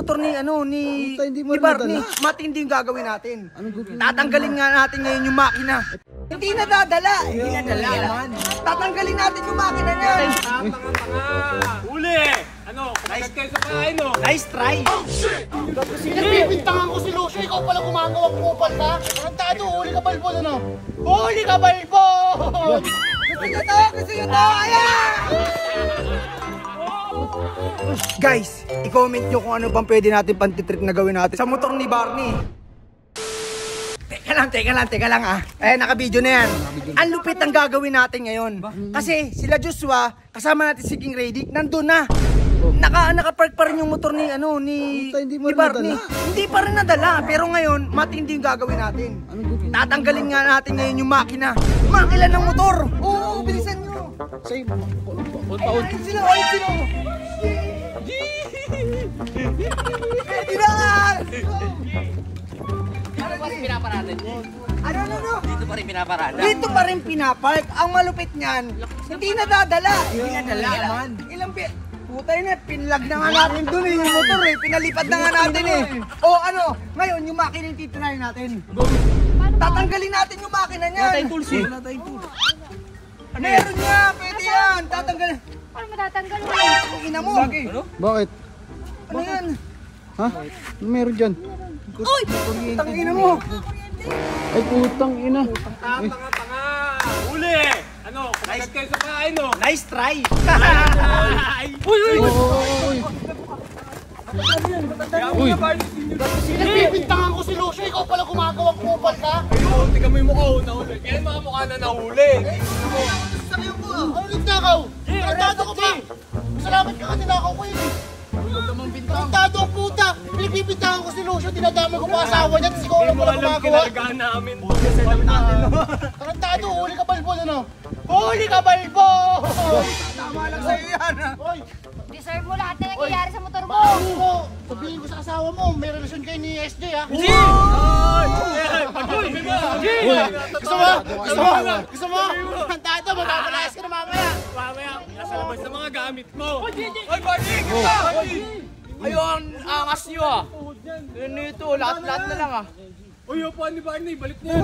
motor ni Barney. Matindi yung gagawin natin. Tatanggalin nga natin ngayon yung makina. Hindi na dadala. Tatanggalin natin yung makina niyan. Uli! Ano? Kumagat kayo sa kain, no? Nice try. Pinagbibintangan ko si Lucio, ikaw pala gumagawa kupal ka. Tarantado, huli ka balbon, ano? Huli ka balbon! Gusto nyo to! Ayan! Guys, i-comment nyo kung ano bang pwede natin pantitrip na gawin natin sa motor ni Barney. Teka lang ah. Naka-video na yan. Ang lupit ang gagawin natin ngayon. Kasi sila Joshua, kasama natin si King Radic, nandun na. Naka-park pa rin yung motor ni Barney. Hindi pa rin nadala. Pero ngayon, matindi yung gagawin natin. Tatanggalin nga natin ngayon yung makina. Makina ng motor. Oo, bilisan nyo. Ayun sila. Pwede na! Ano? Dito pa rin pinaparada. Dito pa rin pinapark. Ang malupit niyan, hindi nadadala. Ilang putay na, pinlag na nga natin dun yung motor pinalipad na nga natin O ano, ngayon yung makina yung titirahin natin. Tatanggalin natin yung makina niyan. Wala tayong tools. Meron niya, pwede yan. Tatanggalin. Paano matatanggal mo? Ang ina mo. Bakit? Ano yan? Ha? Ano meron dyan? Uy! Ang ina mo. Ay putang ina. Tanga! Uli! Ano? Kumagat kayo sa kain, no? Nice try. Uy! Pinagbibintangan ko si Lucio, ikaw pala gumagawa kupal ka. Ayun, tingnan mo yung mukha ko nahuli. Yan mga mukha na nahuli. Ano nagnakaw? Tarantado ka ba? Salamat ka tinakaw ko yun. Tarantado ang puta. Pinagbibintangan ko si Lucio, dinadamay ko pa asawa niya, tapos ikaw lang pala gumagawa. Kinalagaan namin. Tarantado, huli ka balbon, ano? Huli ka balbon! Tama lang sa'yo yan. Deserve mo lahat na nangyayari sa motor mo. Sabihin ko sa asawa mo, may relasyon kayo ni SJ, ha? Gusto mo? Tarantado, matapalayas ka na mamaya. Mamaya, nasa labas na mga gamit mo. Ay, Barney! Ayun, angas nyo ah. Yun ito, lahat-lahat na lang ah. Uy, upuan ni Barney, balik niya.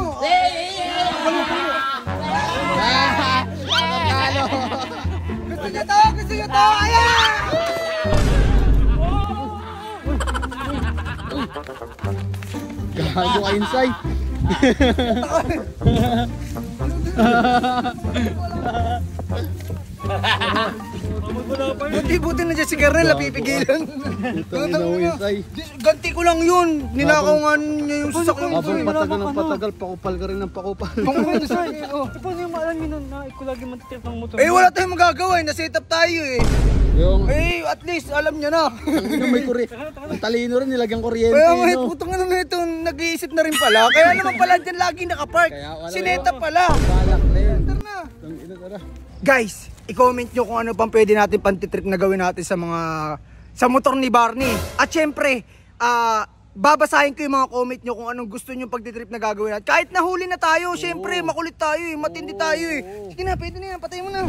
Gusto nyo to! Ayan! Gago ka inside. Buti na dyan si Kernel, napipigilan. Putang ina mo inside. Ganti ko lang yun. Ninakaw nga niya yung sasakyan. Habang patagal ng patagal, pakupal ka rin ng pakupal. Paano yung maalam nyo na ikaw lagi matitrip ng motor? Wala tayong magagawa na-set up tayo Yung, at least alam niya na. may ang talino rin, nilagyan kuryente. Kaya may putang ano na ito, nag-iisip na rin pala. Kaya naman pala dyan lagi nakapark. Sinet up pala. Balak na yan. Tara. Guys, i-comment nyo kung ano pang pwede natin pantitrip na gawin natin sa motor ni Barney. At syempre, babasahin ko yung mga comment nyo kung anong gusto nyo pagtitrip na gagawin natin. Kahit nahuli na tayo, syempre, makulit tayo matindi tayo Sige na, pwede na yan, patay mo na.